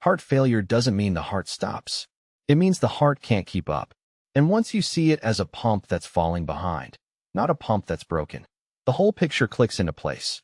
Heart failure doesn't mean the heart stops. It means the heart can't keep up. And once you see it as a pump that's falling behind, not a pump that's broken, the whole picture clicks into place.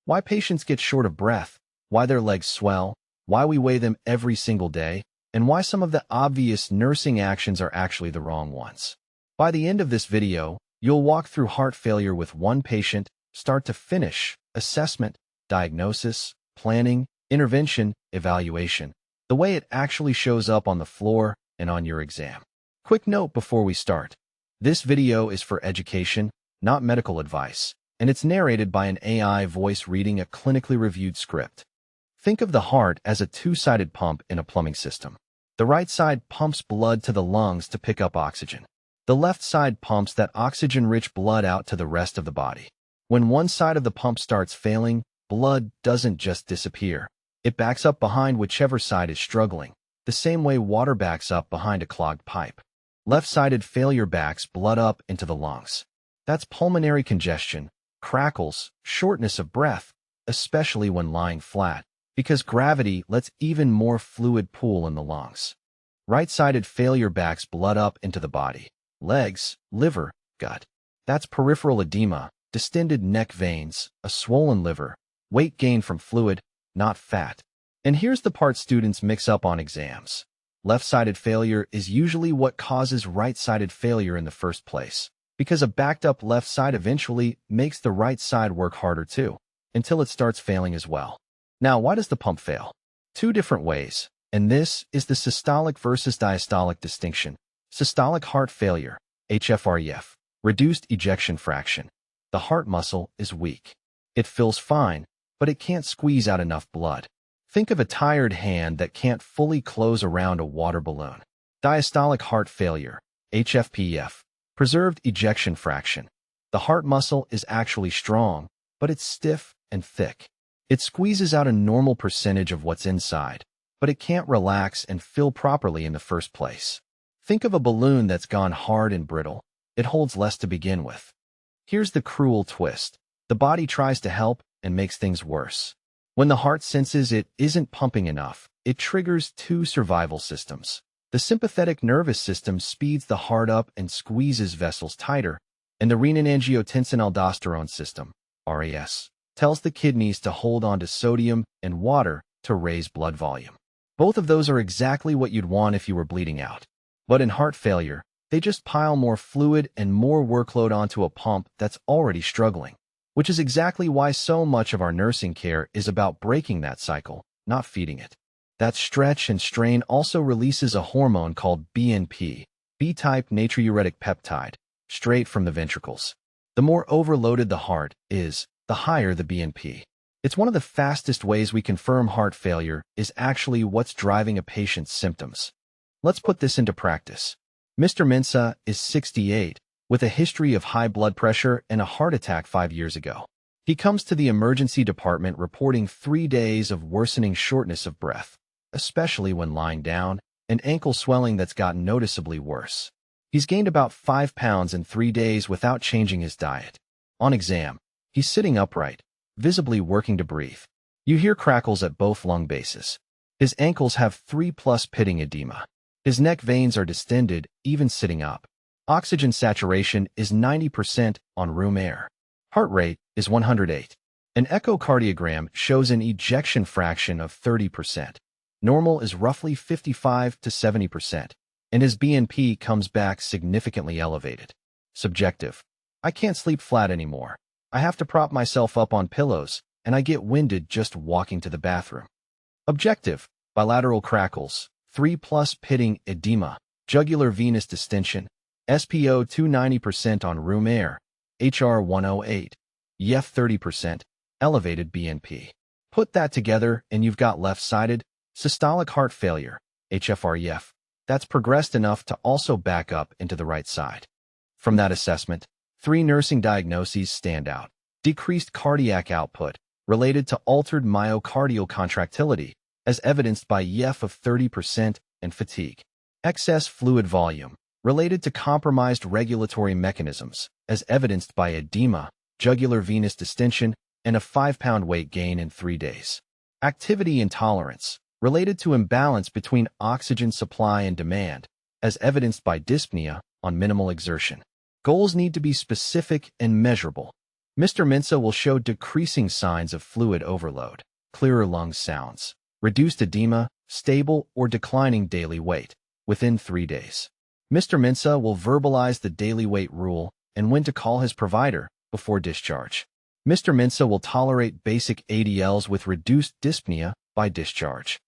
Why patients get short of breath, why their legs swell, why we weigh them every single day, and why some of the obvious nursing actions are actually the wrong ones. By the end of this video, you'll walk through heart failure with one patient, start to finish, assessment, diagnosis, planning, intervention, evaluation, the way it actually shows up on the floor and on your exam. Quick note before we start. This video is for education, not medical advice, and it's narrated by an AI voice reading a clinically reviewed script. Think of the heart as a two-sided pump in a plumbing system. The right side pumps blood to the lungs to pick up oxygen. The left side pumps that oxygen-rich blood out to the rest of the body. When one side of the pump starts failing, blood doesn't just disappear. It backs up behind whichever side is struggling, the same way water backs up behind a clogged pipe. Left-sided failure backs blood up into the lungs. That's pulmonary congestion, crackles, shortness of breath, especially when lying flat, because gravity lets even more fluid pool in the lungs. Right-sided failure backs blood up into the body, legs, liver, gut. That's peripheral edema, distended neck veins, a swollen liver, weight gain from fluid, not fat. And here's the part students mix up on exams. Left-sided failure is usually what causes right-sided failure in the first place, because a backed-up left side eventually makes the right side work harder too, until it starts failing as well. Now, why does the pump fail? Two different ways, and this is the systolic versus diastolic distinction. Systolic heart failure, HFrEF, reduced ejection fraction. The heart muscle is weak. It feels fine, but it can't squeeze out enough blood. Think of a tired hand that can't fully close around a water balloon. Diastolic heart failure, HFpEF, preserved ejection fraction. The heart muscle is actually strong, but it's stiff and thick. It squeezes out a normal percentage of what's inside, but it can't relax and fill properly in the first place. Think of a balloon that's gone hard and brittle. It holds less to begin with. Here's the cruel twist. The body tries to help and makes things worse. When the heart senses it isn't pumping enough, it triggers two survival systems. The sympathetic nervous system speeds the heart up and squeezes vessels tighter, and the renin-angiotensin-aldosterone system, RAAS, tells the kidneys to hold on to sodium and water to raise blood volume. Both of those are exactly what you'd want if you were bleeding out. But in heart failure, they just pile more fluid and more workload onto a pump that's already struggling, which is exactly why so much of our nursing care is about breaking that cycle, not feeding it. That stretch and strain also releases a hormone called BNP, B-type natriuretic peptide, straight from the ventricles. The more overloaded the heart is, the higher the BNP. It's one of the fastest ways we confirm heart failure is actually what's driving a patient's symptoms. Let's put this into practice. Mr. Mensah is 68, with a history of high blood pressure and a heart attack 5 years ago. He comes to the emergency department reporting 3 days of worsening shortness of breath, especially when lying down, and ankle swelling that's gotten noticeably worse. He's gained about 5 pounds in 3 days without changing his diet. On exam, he's sitting upright, visibly working to breathe. You hear crackles at both lung bases. His ankles have 3+ pitting edema. His neck veins are distended, even sitting up. Oxygen saturation is 90% on room air. Heart rate is 108. An echocardiogram shows an ejection fraction of 30%. Normal is roughly 55 to 70%, and his BNP comes back significantly elevated. Subjective. I can't sleep flat anymore. I have to prop myself up on pillows, and I get winded just walking to the bathroom. Objective. Bilateral crackles, 3+ pitting edema, jugular venous distension, SpO2 90% on room air, HR 108, EF 30%, elevated BNP. Put that together and you've got left-sided, systolic heart failure, HFrEF, that's progressed enough to also back up into the right side. From that assessment, 3 nursing diagnoses stand out. Decreased cardiac output, related to altered myocardial contractility, as evidenced by EF of 30% and fatigue. Excess fluid volume, related to compromised regulatory mechanisms, as evidenced by edema, jugular venous distension, and a 5-pound weight gain in 3 days. Activity intolerance, related to imbalance between oxygen supply and demand, as evidenced by dyspnea on minimal exertion. Goals need to be specific and measurable. Mr. Mensah will show decreasing signs of fluid overload, clearer lung sounds, reduced edema, stable or declining daily weight within 3 days. Mr. Mensah will verbalize the daily weight rule and when to call his provider before discharge. Mr. Mensah will tolerate basic ADLs with reduced dyspnea by discharge.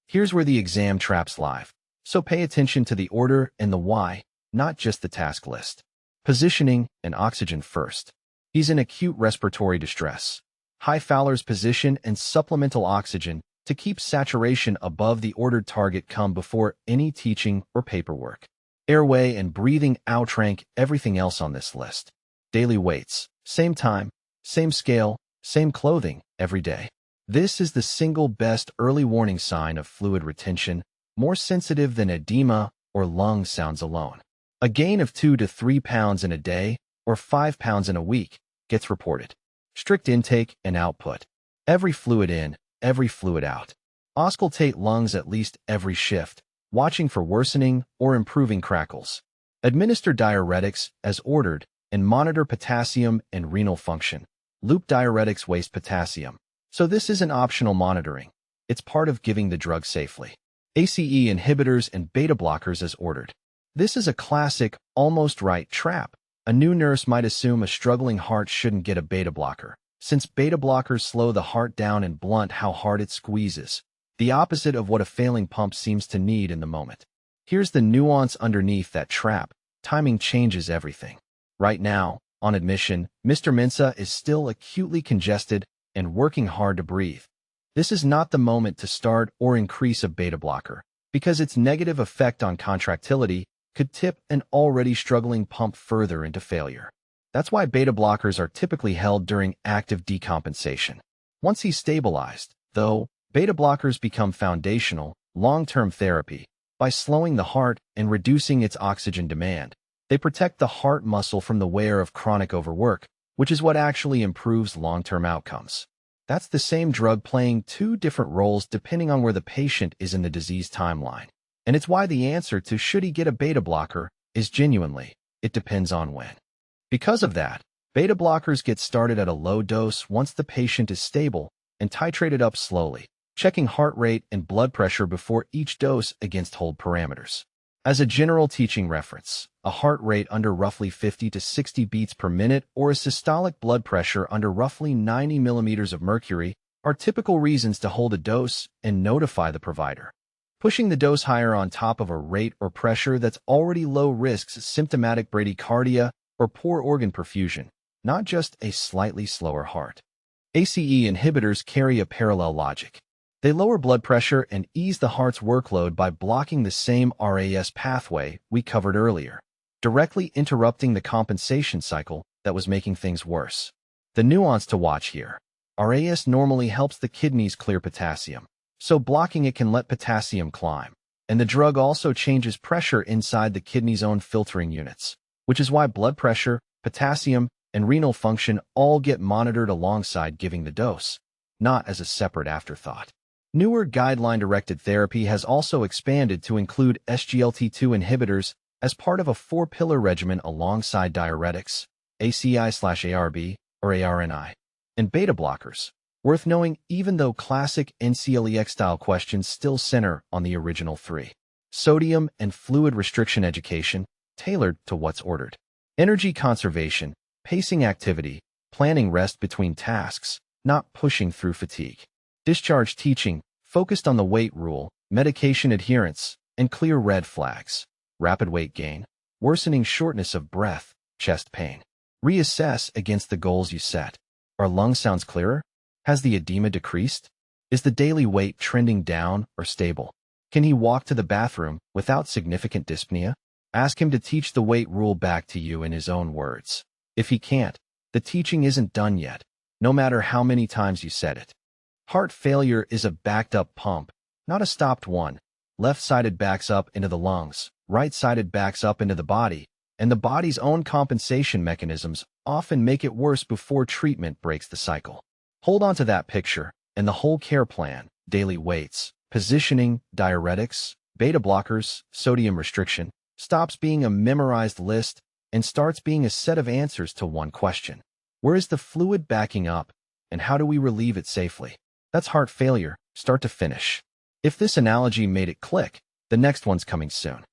Here's where the exam traps live, so pay attention to the order and the why, not just the task list. Positioning and oxygen first. He's in acute respiratory distress. High Fowler's position and supplemental oxygen to keep saturation above the ordered target come before any teaching or paperwork. Airway and breathing outrank everything else on this list. Daily weights, same time, same scale, same clothing, every day. This is the single best early warning sign of fluid retention, more sensitive than edema or lung sounds alone. A gain of 2 to 3 pounds in a day or 5 pounds in a week gets reported. Strict intake and output. Every fluid in, every fluid out. Auscultate lungs at least every shift, watching for worsening or improving crackles. Administer diuretics as ordered and monitor potassium and renal function. Loop diuretics waste potassium. So this isn't optional monitoring. It's part of giving the drug safely. ACE inhibitors and beta blockers as ordered. This is a classic, almost right trap. A new nurse might assume a struggling heart shouldn't get a beta blocker, since beta blockers slow the heart down and blunt how hard it squeezes, the opposite of what a failing pump seems to need in the moment. Here's the nuance underneath that trap. Timing changes everything. Right now, on admission, Mr. Mensah is still acutely congested and working hard to breathe. This is not the moment to start or increase a beta blocker, because its negative effect on contractility could tip an already struggling pump further into failure. That's why beta blockers are typically held during active decompensation. Once he's stabilized, though, beta blockers become foundational, long-term therapy. By slowing the heart and reducing its oxygen demand, they protect the heart muscle from the wear of chronic overwork, which is what actually improves long-term outcomes. That's the same drug playing 2 different roles depending on where the patient is in the disease timeline. And it's why the answer to should he get a beta blocker is genuinely, it depends on when. Because of that, beta blockers get started at a low dose once the patient is stable and titrated up slowly, checking heart rate and blood pressure before each dose against hold parameters. As a general teaching reference, a heart rate under roughly 50 to 60 beats per minute or a systolic blood pressure under roughly 90 millimeters of mercury are typical reasons to hold a dose and notify the provider. Pushing the dose higher on top of a rate or pressure that's already low risks symptomatic bradycardia or poor organ perfusion, not just a slightly slower heart. ACE inhibitors carry a parallel logic. They lower blood pressure and ease the heart's workload by blocking the same RAAS pathway we covered earlier, directly interrupting the compensation cycle that was making things worse. The nuance to watch here. RAAS normally helps the kidneys clear potassium, so blocking it can let potassium climb. And the drug also changes pressure inside the kidney's own filtering units, which is why blood pressure, potassium, and renal function all get monitored alongside giving the dose, not as a separate afterthought. Newer guideline-directed therapy has also expanded to include SGLT2 inhibitors as part of a 4-pillar regimen alongside diuretics, ACI/ARB, or ARNI, and beta blockers. Worth knowing even though classic NCLEX-style questions still center on the original 3. Sodium and fluid restriction education, tailored to what's ordered. Energy conservation, pacing activity, planning rest between tasks, not pushing through fatigue. Discharge teaching, focused on the weight rule, medication adherence, and clear red flags. Rapid weight gain, worsening shortness of breath, chest pain. Reassess against the goals you set. Are lung sounds clearer? Has the edema decreased? Is the daily weight trending down or stable? Can he walk to the bathroom without significant dyspnea? Ask him to teach the weight rule back to you in his own words. If he can't, the teaching isn't done yet, no matter how many times you said it. Heart failure is a backed-up pump, not a stopped one. Left-sided backs up into the lungs, right-sided backs up into the body, and the body's own compensation mechanisms often make it worse before treatment breaks the cycle. Hold on to that picture, and the whole care plan, daily weights, Positioning, diuretics, beta blockers, sodium restriction stops being a memorized list and starts being a set of answers to one question. Where is the fluid backing up, and how do we relieve it safely? That's heart failure, start to finish. If this analogy made it click, the next one's coming soon.